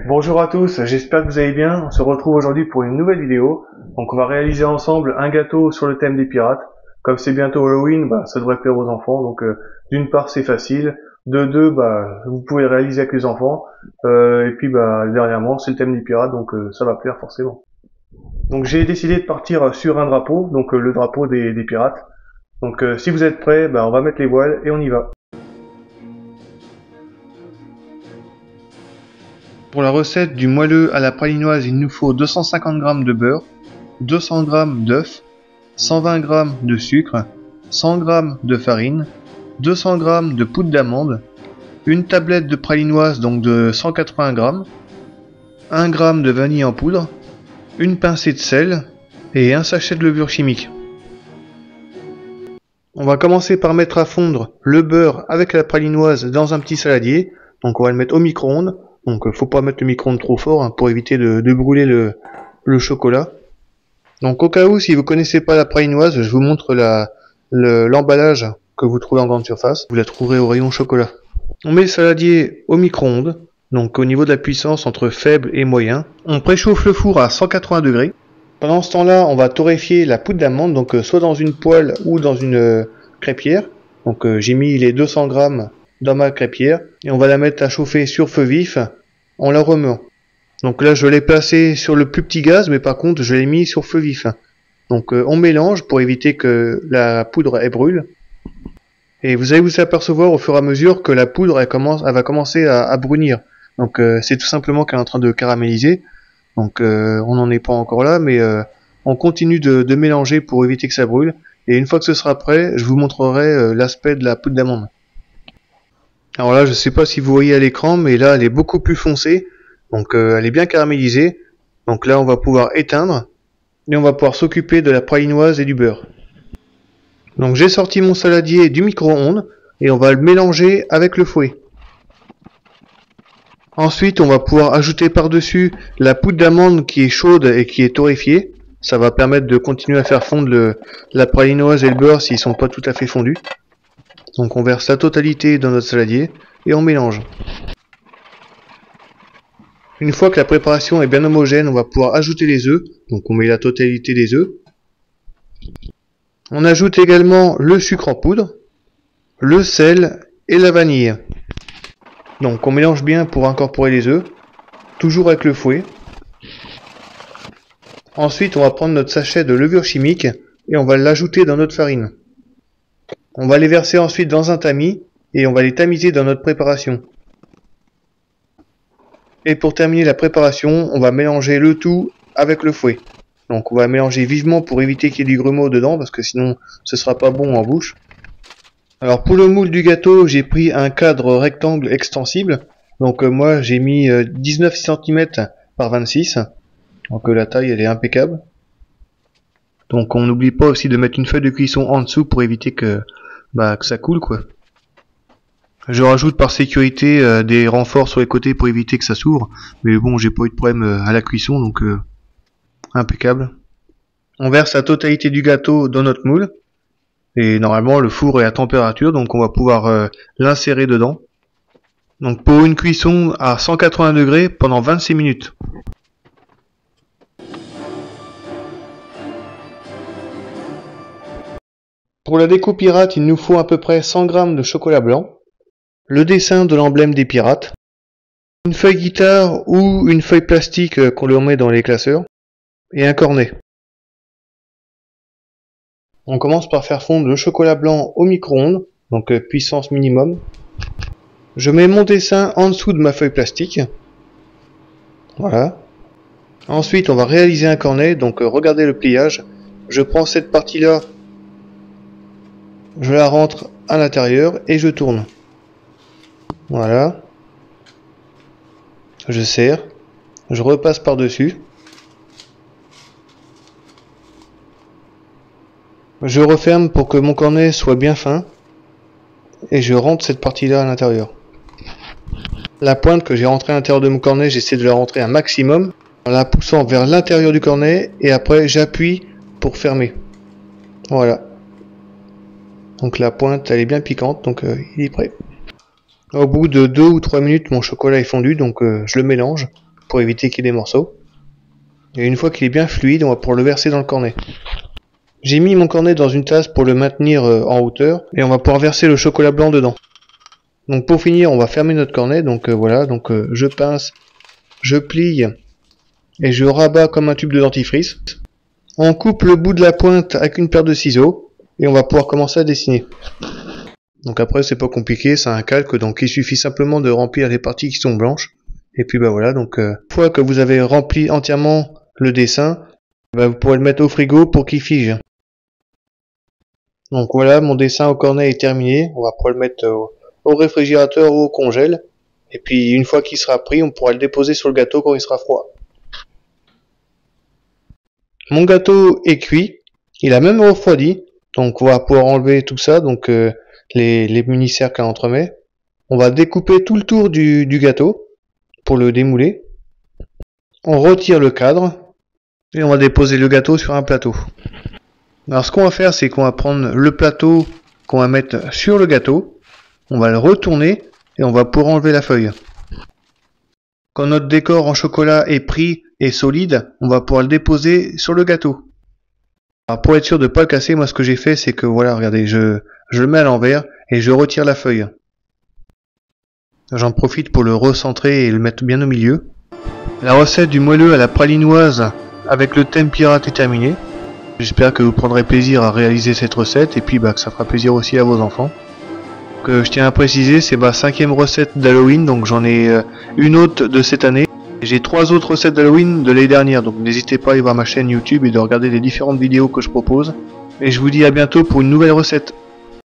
Bonjour à tous, j'espère que vous allez bien. On se retrouve aujourd'hui pour une nouvelle vidéo. Donc on va réaliser ensemble un gâteau sur le thème des pirates. Comme c'est bientôt Halloween, ça devrait plaire aux enfants. Donc d'une part c'est facile, de deux vous pouvez le réaliser avec les enfants. Et puis dernièrement c'est le thème des pirates, donc ça va plaire forcément. Donc j'ai décidé de partir sur un drapeau, donc le drapeau des pirates. Donc si vous êtes prêts, on va mettre les voiles et on y va. Pour la recette du moelleux à la pralinoise, il nous faut 250 g de beurre, 200 g d'œufs, 120 g de sucre, 100 g de farine, 200 g de poudre d'amande, une tablette de pralinoise donc de 180 g, 1 g de vanille en poudre, une pincée de sel et un sachet de levure chimique. On va commencer par mettre à fondre le beurre avec la pralinoise dans un petit saladier. Donc on va le mettre au micro-ondes. Donc faut pas mettre le micro-ondes trop fort pour éviter de brûler le chocolat. Donc au cas où, si vous connaissez pas la pralinoise, je vous montre l'emballage que vous trouvez en grande surface. Vous la trouverez au rayon chocolat. On met le saladier au micro-ondes, donc au niveau de la puissance entre faible et moyen. On préchauffe le four à 180 degrés. Pendant ce temps-là, on va torréfier la poudre d'amande, donc soit dans une poêle ou dans une crêpière. Donc j'ai mis les 200 g dans ma crêpière et on va la mettre à chauffer sur feu vif en la remuant. Donc là je l'ai placé sur le plus petit gaz, mais par contre je l'ai mis sur feu vif. Donc on mélange pour éviter que la poudre elle brûle. Et vous allez vous apercevoir au fur et à mesure que la poudre elle va commencer à brunir. Donc c'est tout simplement qu'elle est en train de caraméliser. Donc on n'en est pas encore là, mais on continue de mélanger pour éviter que ça brûle. Et une fois que ce sera prêt, je vous montrerai l'aspect de la poudre d'amande. Alors là, je sais pas si vous voyez à l'écran, mais là, elle est beaucoup plus foncée. Donc, elle est bien caramélisée. Donc là, on va pouvoir éteindre. Et on va pouvoir s'occuper de la pralinoise et du beurre. Donc, j'ai sorti mon saladier du micro-ondes. Et on va le mélanger avec le fouet. Ensuite, on va pouvoir ajouter par-dessus la poudre d'amande qui est chaude et qui est torréfiée. Ça va permettre de continuer à faire fondre la pralinoise et le beurre s'ils sont pas tout à fait fondus. Donc on verse la totalité dans notre saladier et on mélange. Une fois que la préparation est bien homogène, on va pouvoir ajouter les œufs. Donc on met la totalité des œufs. On ajoute également le sucre en poudre, le sel et la vanille. Donc on mélange bien pour incorporer les œufs, toujours avec le fouet. Ensuite on va prendre notre sachet de levure chimique et on va l'ajouter dans notre farine. On va les verser ensuite dans un tamis et on va les tamiser dans notre préparation. Et pour terminer la préparation, on va mélanger le tout avec le fouet. Donc on va mélanger vivement pour éviter qu'il y ait du grumeau dedans parce que sinon ce sera pas bon en bouche. Alors pour le moule du gâteau, j'ai pris un cadre rectangle extensible. Donc moi j'ai mis 19 cm par 26. Donc la taille elle est impeccable. Donc on n'oublie pas aussi de mettre une feuille de cuisson en dessous pour éviter que ça coule quoi. Je rajoute par sécurité des renforts sur les côtés pour éviter que ça s'ouvre, mais bon j'ai pas eu de problème à la cuisson donc impeccable. On verse la totalité du gâteau dans notre moule et normalement le four est à température donc on va pouvoir l'insérer dedans. Donc pour une cuisson à 180 degrés pendant 26 minutes. Pour la déco pirate, il nous faut à peu près 100 g de chocolat blanc, le dessin de l'emblème des pirates, une feuille guitare ou une feuille plastique qu'on leur met dans les classeurs, et un cornet. On commence par faire fondre le chocolat blanc au micro-ondes, donc puissance minimum. Je mets mon dessin en dessous de ma feuille plastique. Voilà. Ensuite, on va réaliser un cornet, donc regardez le pliage. Je prends cette partie-là, je la rentre à l'intérieur et je tourne. Voilà. Je serre. Je repasse par-dessus. Je referme pour que mon cornet soit bien fin. Et je rentre cette partie-là à l'intérieur. La pointe que j'ai rentrée à l'intérieur de mon cornet, j'essaie de la rentrer un maximum en la poussant vers l'intérieur du cornet et après j'appuie pour fermer. Voilà. Donc la pointe elle est bien piquante, donc il est prêt. Au bout de 2 ou 3 minutes mon chocolat est fondu, donc je le mélange. pour éviter qu'il y ait des morceaux. Et une fois qu'il est bien fluide, on va pouvoir le verser dans le cornet. J'ai mis mon cornet dans une tasse pour le maintenir en hauteur et on va pouvoir verser le chocolat blanc dedans. Donc pour finir, on va fermer notre cornet. Donc voilà, donc je pince, je plie et je rabats comme un tube de dentifrice. On coupe le bout de la pointe avec une paire de ciseaux et on va pouvoir commencer à dessiner. Donc après c'est pas compliqué, c'est un calque, donc il suffit simplement de remplir les parties qui sont blanches. Et puis bah voilà, donc une fois que vous avez rempli entièrement le dessin, bah, vous pourrez le mettre au frigo pour qu'il fige. Donc voilà, mon dessin au cornet est terminé, on va pouvoir le mettre au réfrigérateur ou au congèle. Et puis une fois qu'il sera pris, on pourra le déposer sur le gâteau quand il sera froid. Mon gâteau est cuit, il a même refroidi, donc on va pouvoir enlever tout ça, donc les mini-cercles à entremets. On va découper tout le tour du gâteau pour le démouler. On retire le cadre et on va déposer le gâteau sur un plateau. Alors ce qu'on va faire, c'est qu'on va prendre le plateau qu'on va mettre sur le gâteau, on va le retourner et on va pouvoir enlever la feuille. Quand notre décor en chocolat est pris et solide, on va pouvoir le déposer sur le gâteau. Alors pour être sûr de ne pas le casser, moi ce que j'ai fait, c'est que voilà, regardez, je le mets à l'envers et je retire la feuille. J'en profite pour le recentrer et le mettre bien au milieu. La recette du moelleux à la pralinoise avec le thème pirate est terminée. J'espère que vous prendrez plaisir à réaliser cette recette et puis que ça fera plaisir aussi à vos enfants. Je tiens à préciser, c'est ma 5e recette d'Halloween, donc j'en ai une autre de cette année. J'ai 3 autres recettes d'Halloween de l'année dernière, donc n'hésitez pas à aller voir ma chaîne YouTube et de regarder les différentes vidéos que je propose. Et je vous dis à bientôt pour une nouvelle recette.